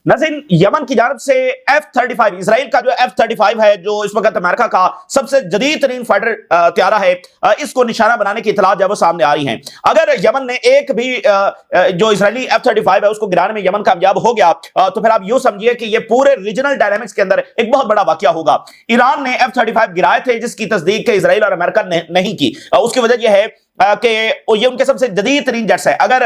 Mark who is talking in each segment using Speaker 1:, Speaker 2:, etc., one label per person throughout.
Speaker 1: नाज़रीन, यमन की जानब से F-35, इसराइल का जो F-35 है, जो इस वक्त अमेरिका का सबसे जदीद तरीन फाइटर त्यारा है, इसको निशाना बनाने की इतलात जो वो सामने आ रही हैं। अगर यमन ने एक भी जो इसराइली F-35 है उसको गिराने में यमन कामयाब हो गया, तो फिर आप यूं समझिए कि ये पूरे रीजनल डायनामिक्स के अंदर एक बहुत बड़ा वाकया होगा। ईरान ने F-35 गिराए थे, जिसकी तस्दीक इसराइल और अमेरिका ने नहीं की। उसकी वजह यह है कि ये उनके सबसे जदीद तरीन जेट्स है। अगर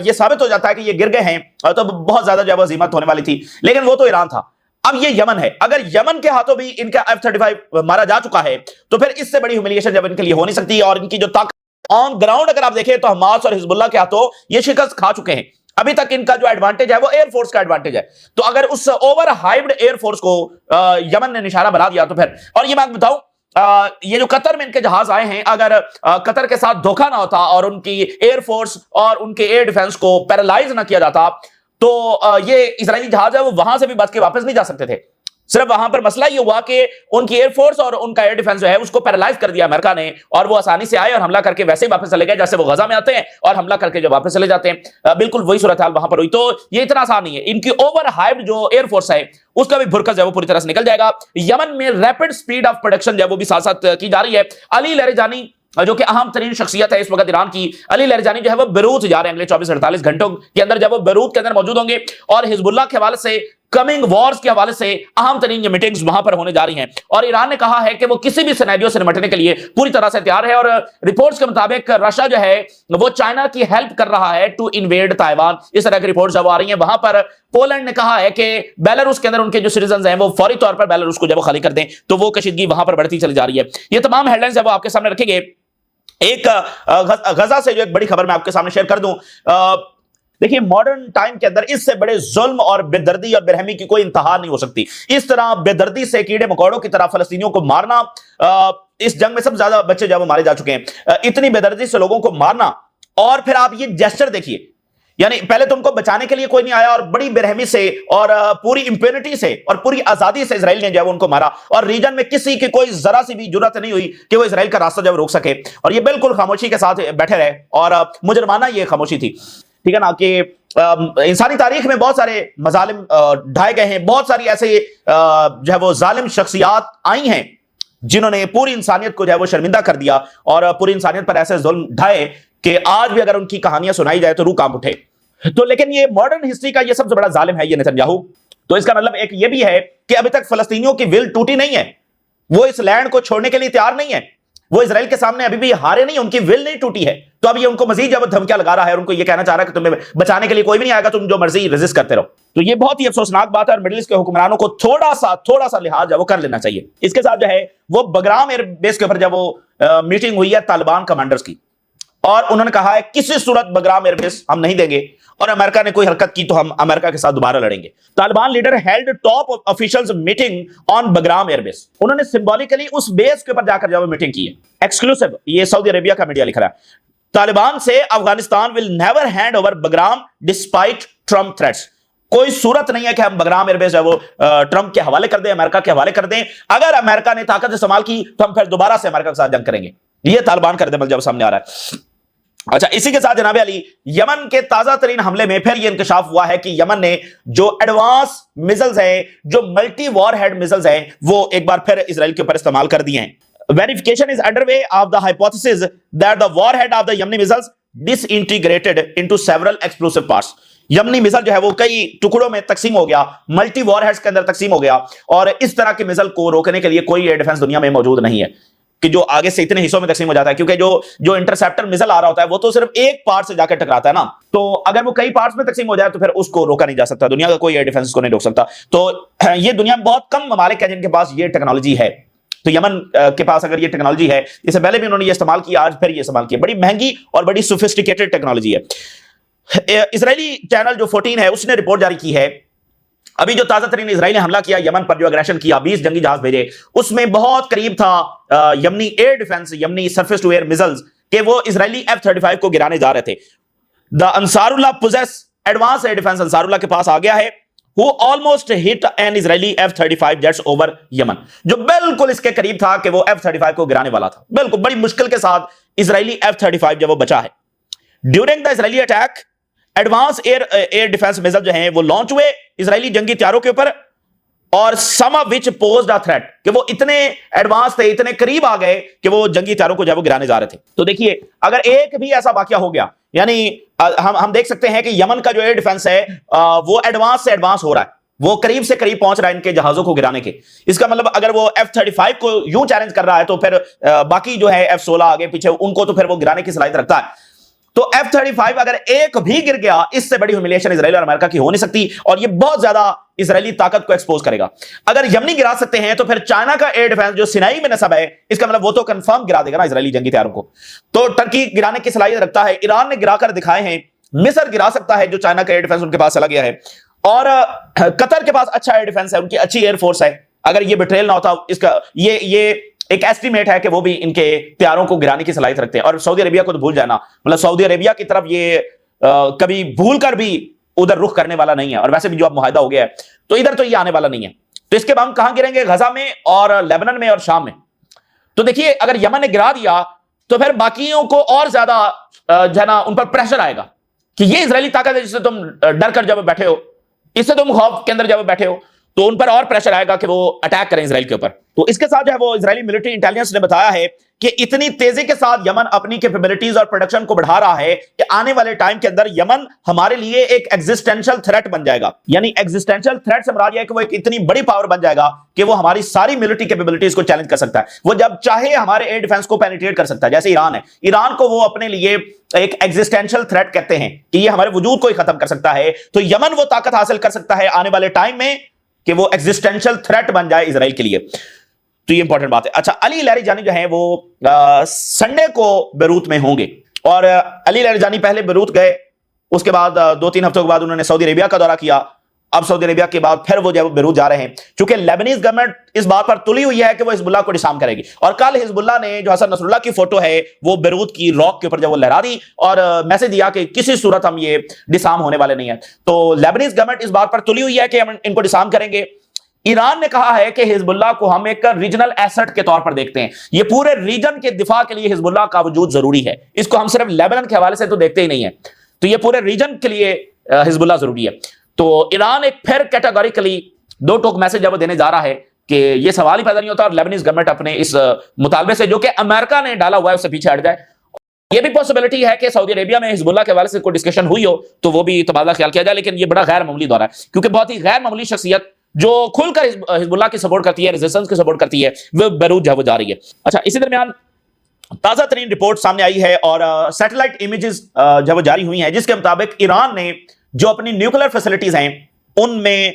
Speaker 1: ये साबित हो जाता है कि ये गिर गए हैं तो बहुत ज्यादा जो वजीमत होने वाली थी, लेकिन वो तो ईरान था। अब ये यमन है, अगर यमन के हाथों भी इनका F-35 मारा जा चुका है तो फिर इससे बड़ी ह्यूमिलिएशन जब इनके लिए हो नहीं सकती। और इनकी जो ताकत ऑन ग्राउंड अगर आप देखें तो हमास और हिजबुल्लाह के हाथों ये शिकस्त खा चुके हैं। अभी तक इनका जो एडवांटेज है वो एयरफोर्स का एडवांटेज है। तो अगर उस ओवर हाइप्ड एयरफोर्स को यमन ने निशाना बना दिया तो फिर, और ये मैं बताऊं, ये जो कतर में इनके जहाज आए हैं, अगर कतर के साथ धोखा ना होता और उनकी एयरफोर्स और उनके एयर डिफेंस को पैरालाइज ना किया जाता तो ये इजरायली जहाज है वो वहां से भी बच के वापस नहीं जा सकते थे। सिर्फ वहां पर मसला ये हुआ कि उनकी एयरफोर्स और उनका एयर डिफेंस जो है उसको पैरालाइज कर दिया अमेरिका ने, और वो आसानी से आए और हमला करके वैसे ही वापस चले गए, जैसे वो गजा में आते हैं और हमला करके जो वापस चले जाते हैं। बिल्कुल वही सूरत हाल वहां पर हुई। तो ये इतना आसान नहीं है। इनकी ओवर हाइप्ड जो एयरफोर्स है उसका भी भुरकस जो है वो पूरी तरह से निकल जाएगा। यमन में रैपिड स्पीड ऑफ प्रोडक्शन जो है वो भी साथ साथ की जा रही है। अली लहरजानी जो कि अहम तरीन शख्सियत है इस वक्त ईरान की, अली लहरजानी जो है वो बेरूत जा रहे हैं। अगले 24-48 घंटों के अंदर जब वो बेरूत के अंदर मौजूद होंगे, और हिजबुल्लाह के हवाले से, कमिंग वॉर्स के हवाले से अहम तरीन ये मीटिंग्स वहां पर होने जा रही हैं। और ईरान ने कहा है कि वो किसी भी सिनेरियो से निपटने के लिए पूरी तरह से तैयार है। और रिपोर्ट्स के मुताबिक रशिया जो है वो चाइना की हेल्प कर रहा है टू इन्वेड ताइवान। इस तरह की रिपोर्ट्स जब आ रही हैं। वहां पर पोलैंड ने कहा है कि बेलारूस के अंदर उनके जो सिटीजन हैं वो फौरी तौर पर बेलारूस को जब खाली कर दें, तो वो कशीदगी वहां पर बढ़ती चली जा रही है। ये तमाम हेडलाइंस जब आपके सामने रखेंगे। एक गजा से जो एक बड़ी खबर मैं आपके सामने शेयर कर दूं। देखिए, मॉडर्न टाइम के अंदर इससे बड़े जुल्म और बेदर्दी और बेरहमी की कोई इंतहा नहीं हो सकती। इस तरह बेदर्दी से कीड़े मकोड़ों की तरह फलस्तीनियों को मारना, इस जंग में सबसे ज्यादा बच्चे जब मारे जा चुके हैं, इतनी बेदर्दी से लोगों को मारना। और फिर आप ये जेस्चर देखिए, यानी पहले तो उनको बचाने के लिए कोई नहीं आया और बड़ी बेरहमी से और पूरी इंपेनिटी से और पूरी आजादी से इजराइल ने जो है उनको मारा। और रीजन में किसी की कोई जरा सी भी जुर्रत नहीं हुई कि वो इजराइल का रास्ता जब रोक सके, और ये बिल्कुल खामोशी के साथ बैठे रहे। और मुजरमाना ये खामोशी थी, ठीक है ना, कि इंसानी तारीख में बहुत सारे मजालिम ढाए गए हैं। बहुत सारी ऐसे जो है वो जालिम शख्सियात आई हैं जिन्होंने पूरी इंसानियत को जो है वो शर्मिंदा कर दिया और पूरी इंसानियत पर ऐसे जुल्म ढाए कि आज भी अगर उनकी कहानियां सुनाई जाए तो रूह कांप उठे। तो लेकिन ये मॉडर्न हिस्ट्री का ये सबसे बड़ा जालिम है ये नेतन्याहू। तो इसका मतलब एक ये भी है कि अभी तक फलस्तीनियों की विल टूटी नहीं है, वो इस लैंड को छोड़ने के लिए तैयार नहीं है, वो इजराइल के सामने अभी भी हारे नहीं, उनकी विल नहीं टूटी है। तो अब ये उनको मजीद जब धमकियां लगा रहा है और उनको ये कहना चाह रहा है कि तुम्हें बचाने के लिए कोई भी नहीं आएगा, तुम जो मर्जी रेजिस्ट करते रहो। तो ये बहुत ही अफसोसनाक बात है और मिडिल ईस्ट के हुक्मरानों को थोड़ा सा लिहाज जो वो कर लेना चाहिए। इसके साथ जो है वो बगराम एयरबेस के ऊपर जब वो मीटिंग हुई है तालिबान कमांडर्स की, और उन्होंने कहा है किसी सूरत बगराम एयरबेस हम नहीं देंगे, और अमेरिका ने कोई हरकत की तो हम अमेरिका के साथ दोबारा लड़ेंगे। Taliban leader held top officials meeting on Bagram airbase. उन्होंने सिंबॉलिकली उस बेस के ऊपर जाकर जब मीटिंग की है। एक्सक्लूसिव, ये सऊदी अरेबिया का मीडिया लिख रहा है। तालिबान से Afghanistan will never hand over Bagram despite Trump threats. कोई सूरत नहीं है कि हम बगराम एयरबेस है वो ट्रंप के हवाले कर दें, अमेरिका के हवाले कर दें। अगर अमेरिका ने ताकत इस्तेमाल की तो हम फिर दोबारा से अमेरिका के साथ जंग करेंगे। ये तालिबान कर दे जब सामने आ रहा है। अच्छा, इसी के साथ जनाब अली, यमन के ताजा तरीन हमले में फिर यह इंकशाफ हुआ है कि यमन ने जो एडवांस मिसाइल्स हैं, जो मल्टी वॉर हेड मिसाइल्स हैं, वो एक बार फिर इजराइल के ऊपर इस्तेमाल कर दिए हैं। Verification is underway of the hypothesis that the war head of the Yemeni missiles disintegrated into several explosive parts. Yemeni missile जो है वो कई टुकड़ों में तकसीम हो गया, मल्टी वॉर हेड्स के अंदर तकसीम हो गया, और इस तरह के मिसाइल को रोकने के लिए कोई एयर डिफेंस दुनिया में मौजूद नहीं है कि जो आगे से इतने हिस्सों में तकसीम हो जाता है। क्योंकि जो इंटरसेप्टर मिसाइल आ रहा होता है वो तो सिर्फ एक पार्ट से जाकर टकराता है ना, तो अगर वो कई पार्ट्स में तकसीम हो जाए तो फिर उसको रोका नहीं जा सकता। दुनिया का कोई एयर डिफेंस को नहीं रोक सकता। तो ये दुनिया में बहुत कम ममालिक है जिनके पास ये टेक्नोलॉजी है। तो यमन के पास अगर ये टेक्नोलॉजी है, इससे पहले भी उन्होंने ये इस्तेमाल किया, आज फिर ये इस्तेमाल किया। बड़ी महंगी और बड़ी सोफिस्टिकेटेड टेक्नोलॉजी है। इजरायली चैनल जो 14 है उसने रिपोर्ट जारी की है, अभी जो ताजा तरीन इजराइल ने हमला किया यमन पर, जो अग्रेशन किया, 20 जंगी जहाज भेजे, उसमें बहुत करीब था Yemeni air defence, Yemeni surface to air missiles के वो इजरायली F-35 को गिराने जा रहे थे। The Ansarullah possess advance air defence Ansarullah के पास आ गया है, who almost hit an Israeli F-35 jets over Yemen, जो बिल्कुल इसके करीब था कि वो F-35 को गिराने वाला था। बिल्कुल बड़ी मुश्किल के साथ इजरायली F-35 जब वो बचा है। During the Israeli attack advance air defence missile जो हैं वो लॉन्च हुए इजरायली जंगी हथियारों के ऊपर, और some of which posed a threat, कि वो इतने एडवांस थे, इतने करीब आ गए कि वो जंगी हथियारों को जब वो गिराने जा रहे थे। तो देखिए, अगर एक भी ऐसा वाकया हो गया, यानी हम देख सकते हैं कि यमन का जो एयर डिफेंस है वो एडवांस से एडवांस हो रहा है, वो करीब से करीब पहुंच रहा है इनके जहाजों को गिराने के। इसका मतलब अगर वो F-35 को यूं चैलेंज कर रहा है, तो फिर बाकी जो है F-16 आगे पीछे, उनको तो फिर वो गिराने की सलाहियत रखता है। तो F-35 अगर एक भी गिर गया, इससे बड़ी ह्यूमिलिएशन इजराइल और अमेरिका की हो नहीं सकती, और ये बहुत ज्यादा इजरायली ताकत को एक्सपोज करेगा। अगर यमनी गिरा सकते हैं, तो फिर चाइना का एयर डिफेंस जो सिनाई में नस्ब है, इसका मतलब वो तो कंफर्म गिरा देगा ना इजरायली जंगी हथियारों को। तो टर्की गिराने की सलाहियत रखता है, ईरान ने गिराकर दिखाए हैं, मिस्र गिरा सकता है, जो चाइना का एयर डिफेंस उनके पास चला गया है, और कतर के पास अच्छा एयर डिफेंस है, उनकी अच्छी एयरफोर्स है। अगर ये बिट्रेल ना होता, इसका ये एक एस्टिमेट है कि वो भी इनके हथियारों को गिराने की सलाहियत रखते हैं। और सऊदी अरेबिया को तो भूल जाना, मतलब सऊदी अरेबिया की तरफ ये कभी भूल कर भी उधर रुख करने वाला नहीं है, और वैसे भी जो अब मुआहिदा हो गया है, तो इधर तो ये आने वाला नहीं है। तो इसके बाद हम कहां गिरेंगे? गजा में और लेबनान में और शाम में। तो देखिए, अगर यमन ने गिरा दिया, तो फिर बाकियों को और ज्यादा जो है ना, उन पर प्रेशर आएगा कि ये इजरायली ताकत है जिससे तुम डर कर जब बैठे हो, इससे तुम खौफ के अंदर जब बैठे हो, तो उन पर और प्रेशर आएगा कि वो अटैक करें इजराइल के ऊपर। तो इसके साथ जो है वो इजरायली मिलिट्री इंटेलिजेंस ने बताया है कि इतनी तेजी के साथ यमन अपनी कैपेबिलिटीज और प्रोडक्शन को बढ़ा रहा है कि आने वाले टाइम के अंदर यमन हमारे लिए एक एग्जिस्टेंशियल थ्रेट बन जाएगा। यानी एग्जिस्टेंशियल थ्रेट से मुराद यह है कि वो एक इतनी बड़ी पावर बन जाएगा कि वो हमारी सारी मिलिट्री कैपेबिलिटीज को चैलेंज कर सकता है। वो जब चाहे हमारे एयर डिफेंस को पेनिट्रेट कर सकता है। जैसे ईरान है, ईरान को वो अपने लिए एक एग्जिस्टेंशियल थ्रेट कहते हैं कि ये हमारे वजूद को ही खत्म कर सकता है। तो यमन वो ताकत हासिल कर सकता है आने वाले टाइम में कि वो एग्जिस्टेंशियल थ्रेट बन जाए इजराइल के लिए। तो ये इंपॉर्टेंट बात है। अच्छा, अली लैरिजानी जो है वो संडे को बेरूत में होंगे, और अली लैरिजानी पहले बेरूत गए, उसके बाद 2-3 हफ्तों के बाद उन्होंने सऊदी अरेबिया का दौरा किया। अब सऊदी अरेबिया के बाद फिर वो जब बेरूत जा रहे हैं, क्योंकि लेबनीज गवर्नमेंट इस बात पर तुली हुई है कि वो हिजबुल्लाह को डिसार्म करेगी। और कल हिजबुल्लाह ने जो हसन नसरुल्लाह की फोटो है वो बेरूत की रॉक के ऊपर जब वो लहरा दी और मैसेज दिया कि किसी सूरत हम ये डिसार्म होने वाले नहीं है। तो लेबनीज गवर्नमेंट इस बात पर तुली हुई है कि हम इनको डिसार्म करेंगे। ईरान ने कहा है कि हिजबुल्लाह को हम एक रीजनल एसेट के तौर पर देखते हैं, ये पूरे रीजन के दिफा के लिए हिजबुल्लाह का वजूद जरूरी है। इसको हम सिर्फ लेबनान के हवाले से तो देखते ही नहीं है, तो ये पूरे रीजन के लिए हिजबुल्लाह जरूरी है। तो ईरान एक फिर कैटेगोरिकली दो टोक मैसेज जब देने जा रहा है कि ये सवाल ही पैदा नहीं होता और लेबनीज गवर्नमेंट अपने इस मुतालबे से जो कि अमेरिका ने डाला हुआ है उससे पीछे हट जाए। ये भी पॉसिबिलिटी है कि सऊदी अरेबिया में हिजबुल्लाह के हवाले से कोई डिस्कशन हुई हो तो वो भी तबादला ख्याल किया जाए, लेकिन ये बड़ा गैर मामूली दौरा है, क्योंकि बहुत ही गैर मामूली शख्सियत जो खुलकर हिजबुल्लाह की सपोर्ट करती है, रेजिस्टेंस की सपोर्ट करती है, वो बेरूत जब जा रही है। अच्छा, इसी दरमियान ताजा तरीन रिपोर्ट सामने आई है और सैटेलाइट इमेजेस जब जारी हुई हैं, जिसके मुताबिक ईरान ने जो अपनी न्यूक्लियर फैसिलिटीज हैं उनमें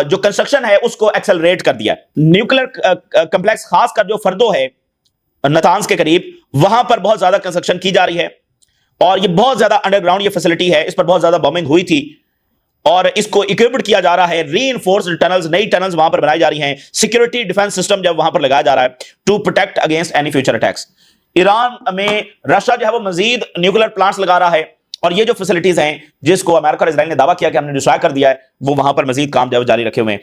Speaker 1: जो कंस्ट्रक्शन है उसको एक्सेलरेट कर दिया है। न्यूक्लियर कंप्लेक्स खासकर जो फर्दो है नतांज के करीब, वहां पर बहुत ज्यादा कंस्ट्रक्शन की जा रही है और ये बहुत ज्यादा अंडरग्राउंड ये फैसिलिटी है, इस पर बहुत ज्यादा बॉम्बिंग हुई थी और इसको इक्विप्ड किया जा रहा है। रीइंफोर्स्ड टनल्स, नई टनल्स वहां पर बनाई जा रही हैं। सिक्योरिटी डिफेंस सिस्टम जब वहां पर लगाया जा रहा है to protect against any future attacks. Iran में रशिया जो है वो मजीद न्यूक्लियर प्लांट्स लगा रहा है और ये जो फैसिलिटीज हैं जिसको अमेरिका और इजराइल ने दावा किया कि हमने डिस्ट्रॉय कर दिया है, वो वहां पर मजीद काम जब जारी रखे हुए हैं।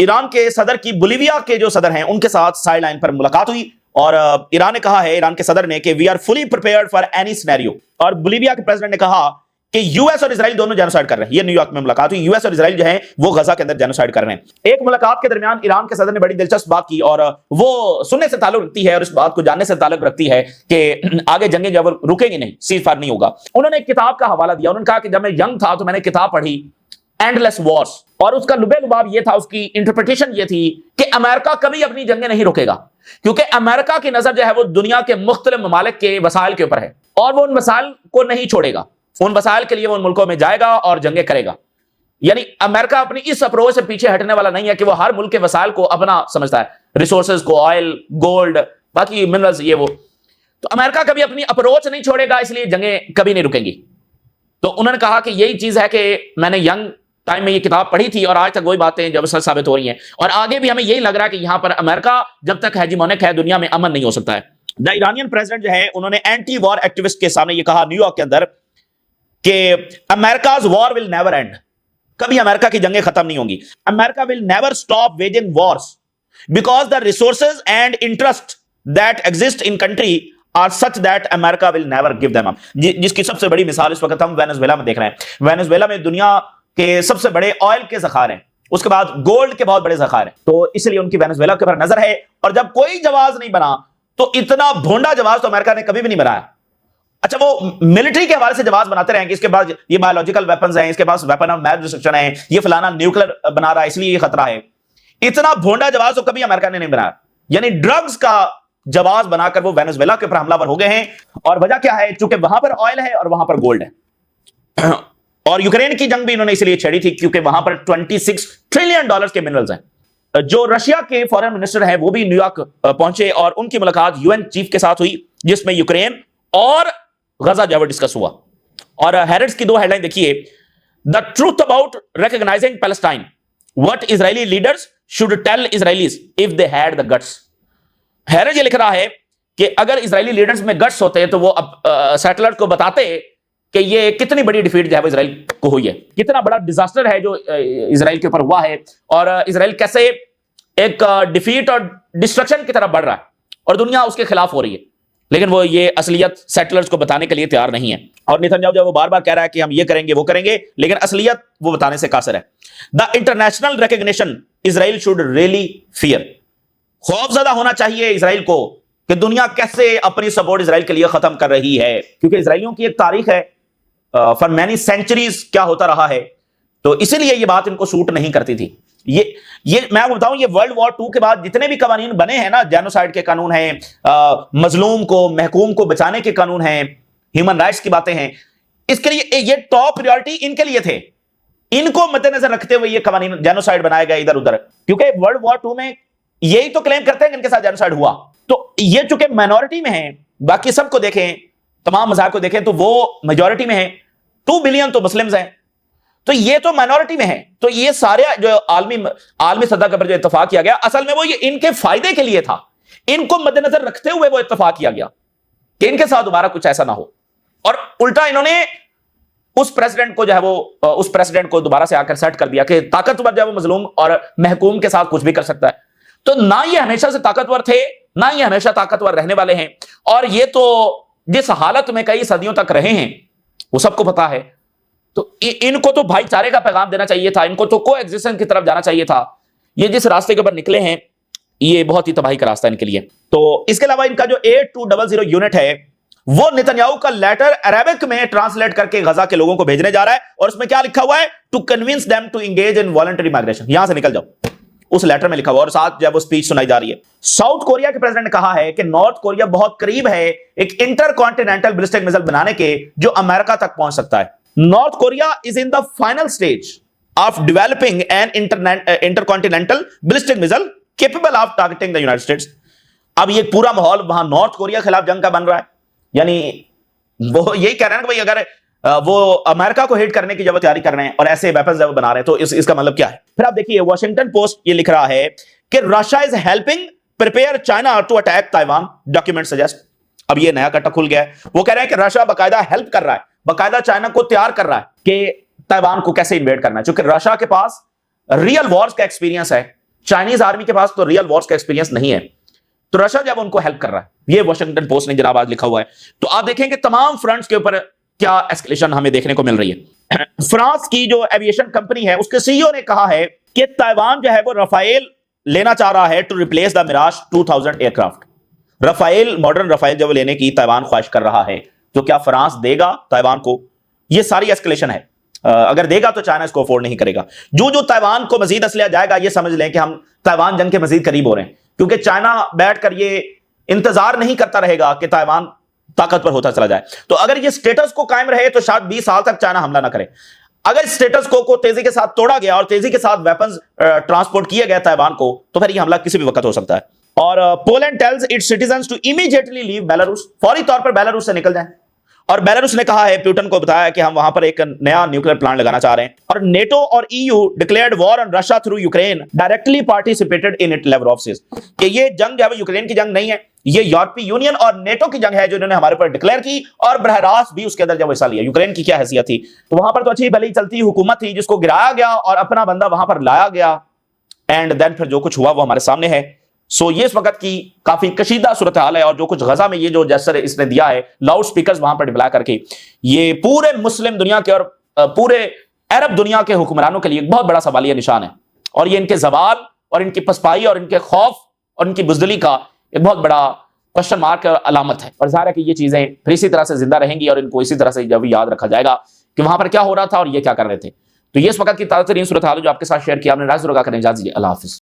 Speaker 1: ईरान के सदर की बोलीविया के जो सदर हैं उनके साथ साइड लाइन पर मुलाकात हुई और ईरान ने कहा है, ईरान के सदर ने, कि we are fully prepared for any scenario. और बोलीविया के प्रेसिडेंट ने कहा कि यूएस और इजराइल दोनों जेनोसाइड कर रहे हैं। ये न्यूयॉर्क में मुलाकात हुई, यूएस और इजराइल जो है वो गजा के अंदर जेनोसाइड कर रहे हैं। एक मुलाकात के दरमियान ईरान के सदर ने बड़ी दिलचस्प बात की और वो सुनने से ताल्लुक रखती है और इस बात को जानने से ताल्लुक रखती है कि आगे जंगें जब रुकेंगी नहीं, सीज फायर नहीं होगा। उन्होंने एक किताब का हवाला दिया। उन्होंने कहा कि जब मैं यंग था तो मैंने किताब पढ़ी एंडलेस वॉर्स, और उसका लुबे लुबाब ये था, उसकी इंटरप्रिटेशन ये थी कि अमेरिका कभी अपनी जंगें नहीं रोकेगा, क्योंकि अमेरिका की नजर जो है वो दुनिया के मुख्तलिफ ममालिक के वसाइल के ऊपर है और वो उन वसाइल को नहीं छोड़ेगा। उन वसाइल के लिए वो उन मुल्कों में जाएगा और जंगें करेगा। यानी अमेरिका अपनी इस अप्रोच से पीछे हटने वाला नहीं है कि वो हर मुल्क के वसाइल को अपना समझता है, रिसोर्सेज को, ऑयल, गोल्ड, बाकी मिनरल्स, ये वो। तो अमेरिका कभी अपनी अप्रोच नहीं छोड़ेगा, इसलिए जंगें कभी नहीं रुकेंगी। तो उन्होंने कहा कि यही चीज है कि मैंने यंग टाइम में ये किताब पढ़ी थी और आज तक वही बातें जब सच साबित हो रही हैं और आगे भी हमें यही लग रहा है कि यहां पर अमेरिका जब तक हेजिमोनिक है दुनिया में अमन नहीं हो सकता है। द ईरानियन प्रेसिडेंट जो है उन्होंने एंटी वॉर एक्टिविस्ट के सामने ये कहा न्यूयॉर्क के अंदर कि America's war will never end, कभी अमेरिका की जंगें खत्म नहीं होंगी। America will never stop waging wars because the resources and interest that exist in country are such that America will never give them up. जिसकी सबसे बड़ी मिसाल इस वक्त हम वेनेजुएला में देख रहे हैं। वेनेजुएला में दुनिया के सबसे बड़े ऑयल के जखार हैं, उसके बाद गोल्ड के बहुत बड़े जखार हैं, तो इसलिए उनकी वेनेजुएला के ऊपर नजर है। और जब कोई जवाब नहीं बना तो इतना भोंडा जवाब तो अमेरिका ने कभी भी नहीं बनाया। अच्छा, वो मिलिट्री के हवाले से जवाब बनाते रहे कि इसके पास ये बायोलॉजिकल वेपन्स हैं, इसके पास वेपन ऑफ मैस डिस्ट्रक्शन है, ये फलाना न्यूक्लियर बना रहा है इसलिए ये खतरा है। इतना भोंडा जवाब तो कभी अमेरिका ने नहीं बनाया। यानी ड्रग्स का जवाब बनाकर वो वेनेजुएला के ऊपर हमलावर हो गए हैं। और वजह क्या है? चूंकि वहां पर ऑयल है और वहां पर गोल्ड है। और यूक्रेन की जंग भी इन्होंने इसलिए छेड़ी थी क्योंकि वहां पर $26 ट्रिलियन के मिनरल्स हैं। जो रशिया के फॉरेन मिनिस्टर हैं वो भी न्यूयॉर्क पहुंचे और उनकी मुलाकात यूएन चीफ के साथ हुई, जिसमें यूक्रेन और गजा जो है डिस्कस हुआ। और हैरिट्स की 2 हेडलाइन देखिए, the truth about recognising Palestine, what Israeli leaders should tell Israelis if they had the guts. Haaretz ये लिख रहा है कि अगर इजरायली लीडर्स में गट्स होते तो वो सेटलर्स को बताते कि ये कितनी बड़ी डिफीट जो है वो इजराइल को हुई है, कितना बड़ा डिजास्टर है जो इजराइल के ऊपर हुआ है, और इजराइल कैसे एक डिफीट और डिस्ट्रक्शन की तरफ बढ़ रहा है और दुनिया उसके खिलाफ हो रही है। लेकिन वो ये असलियत सेटलर्स को बताने के लिए तैयार नहीं है। और नेतन्याहू जो वो बार बार कह रहा है कि हम ये करेंगे वो करेंगे, लेकिन असलियत वो बताने से कासिर है। The international recognition Israel should really fear, खौफजदा होना चाहिए इजराइल को कि दुनिया कैसे अपनी सपोर्ट इजराइल के लिए खत्म कर रही है, क्योंकि इजराइलियों की एक तारीख है फॉर मैनी सेंचुरीज क्या होता रहा है, तो इसीलिए ये बात इनको सूट नहीं करती थी। ये मैं आपको बताऊं, ये वर्ल्ड वॉर 2 के बाद जितने भी कानून बने हैं ना, जेनोसाइड के कानून हैं, मजलूम को महकूम को बचाने के कानून हैं, ह्यूमन राइट्स की बातें हैं, इसके लिए ये टॉप प्रायोरिटी इनके लिए थे। इनको मद्देनजर रखते हुए ये कानून जेनोसाइड बनाया गया इधर उधर, क्योंकि वर्ल्ड वॉर 2 में यही तो क्लेम करते हैं कि इनके साथ जेनोसाइड हुआ। तो ये चूंकि माइनॉरिटी में है, बाकी सबको देखें, तमाम मज़ाहब को देखें तो वो मेजॉरिटी में है, 2 बिलियन तो मुस्लिम्स हैं, तो ये तो माइनॉरिटी में है। तो ये सारे जो आलमी सतह पर जो इत्तेफाक किया गया, असल में वो ये इनके फायदे के लिए था। इनको मद्देनजर रखते हुए वो इत्तेफाक किया गया कि इनके साथ दोबारा कुछ ऐसा ना हो। और उल्टा इन्होंने उस प्रेसिडेंट को जो है वो उस प्रेसिडेंट को दोबारा से आकर सेट कर दिया कि ताकतवर जो है वो मजलूम और महकूम के साथ कुछ भी कर सकता है। तो ना ये हमेशा से ताकतवर थे, ना ये हमेशा ताकतवर रहने वाले हैं। और ये तो जिस हालत में कई सदियों तक रहे हैं वो सबको पता है। तो इनको तो भाईचारे का पैगाम देना चाहिए था, इनको तो कोएग्जिस्टेंस की तरफ जाना चाहिए था। ये जिस रास्ते के ऊपर निकले हैं ये बहुत ही तबाही का रास्ता है इनके लिए। तो इसके अलावा इनका जो 8200 यूनिट है वो नेतन्याहू का लेटर अरेबिक में ट्रांसलेट करके गजा के लोगों को भेजने जा रहा है। और उसमें क्या लिखा हुआ है? To convince them to engage in voluntary migration. यहां से निकल जाओ, उस लेटर में लिखा हुआ। और साथ जब वो स्पीच सुनाई जा रही है, साउथ कोरिया के प्रेसिडेंट ने कहा है कि नॉर्थ कोरिया बहुत करीब है एक इंटरकॉन्टिनेंटल बैलिस्टिक मिसाइल बनाने के जो अमेरिका तक पहुंच सकता है। North Korea is in the final stage of developing N intercontinental ballistic missile capable of targeting the United states. अब ये पूरा माहौल वहां नॉर्थ कोरिया के खिलाफ जंग का बन रहा है। यानी वो यही कह रहे हैं कि भाई अगर वो अमेरिका को हिट करने की जब तैयारी कर रहे हैं और ऐसे वेपन्स जब बना रहे हैं तो इसका मतलब क्या है? फिर आप देखिए वॉशिंगटन पोस्ट ये लिख रहा है कि Russia is helping prepare China to attack Taiwan, document suggest. अब ये नया कट्टा खुल गया है। वो कह रहे हैं कि रशिया बाकायदा हेल्प कर रहा है, बाकायदा चाइना को तैयार कर रहा है कि ताइवान को कैसे इन्वेड करना है। क्योंकि रशिया के पास रियल वॉर्स का एक्सपीरियंस है, चाइनीज आर्मी के पास तो रियल वॉर्स का एक्सपीरियंस नहीं है। तो रशिया जब उनको हेल्प कर रहा है, ये वॉशिंगटन पोस्ट ने जनाब आज लिखा हुआ है। तो आप देखें कि तमाम फ्रंट्स के ऊपर क्या एस्केलेशन हमें देखने को मिल रही है। फ्रांस की जो एविएशन कंपनी है उसके सीईओ ने कहा है कि ताइवान जो है वो राफेल लेना चाह रहा है to replace the Mirage 2000 aircraft. Rafale, modern Rafale जब लेने की ताइवान ख्वाहिश कर रहा है, तो क्या फ्रांस देगा ताइवान को? ये सारी एस्केलेशन है। अगर देगा तो चाइना इसको अफोर्ड नहीं करेगा। जो ताइवान को मजीद असलिया जाएगा, ये समझ लें कि हम ताइवान जंग के मजीद करीब हो रहे हैं, क्योंकि चाइना बैठकर ये इंतजार नहीं करता रहेगा कि ताइवान ताकतवर होता चला जाए। तो अगर ये स्टेटस को कायम रहे तो शायद 20 साल तक चाइना हमला ना करे। अगर स्टेटस को तेजी के साथ तोड़ा गया और तेजी के साथ वेपन्स ट्रांसपोर्ट किए गए ताइवान को, तो फिर ये हमला किसी भी वक्त हो सकता है। और Poland tells its citizens to immediately leave Belarus, फौरी तौर पर बेलारूस से निकल जाएं। और बेलारूस ने कहा है, पुतिन को बताया कि हम वहां पर एक नया न्यूक्लियर प्लांट लगाना चाह रहे हैं। और नेटो और EU declared war on Russia through Ukraine, directly participated in it, Lavrov says कि ये जंग है वो यूक्रेन की जंग नहीं है, ये यूरोपीय यूनियन और नेटो की जंग है जो इन्होंने हमारे ऊपर डिक्लेयर की और बरह रास्त भी उसके अंदर जब हिस्सा लिया। यूक्रेन की क्या हैसियत थी? तो वहां पर तो अच्छी भली चलती हुकूमत थी जिसको गिराया गया और अपना बंदा वहां पर लाया गया, एंड देन फिर जो कुछ हुआ वो हमारे सामने है। सो ये इस वक्त की काफी कशीदा सूरत हाल है। और जो कुछ गजा में ये जो जैसर इसने दिया है, लाउड स्पीकर्स वहां पर डिप्लॉय करके, ये पूरे मुस्लिम दुनिया के और पूरे अरब दुनिया के हुक्मरानों के लिए एक बहुत बड़ा सवालिया निशान है, और ये इनके जवाल और इनकी पसपाई और इनके खौफ और इनकी बुजदली का एक बहुत बड़ा क्वेश्चन मार्क और अलामत है। और जाहिर है कि ये चीजें फिर इसी तरह से जिंदा रहेंगी और इनको इसी तरह से जब याद रखा जाएगा कि वहां पर क्या हो रहा था और ये क्या कर रहे थे। तो ये इस वक्त की ताजा तरीन सूरत हाल जो आपके साथ शेयर किया, आपने राज करें। इजाजत दीजिए, अल्लाह हाफिज।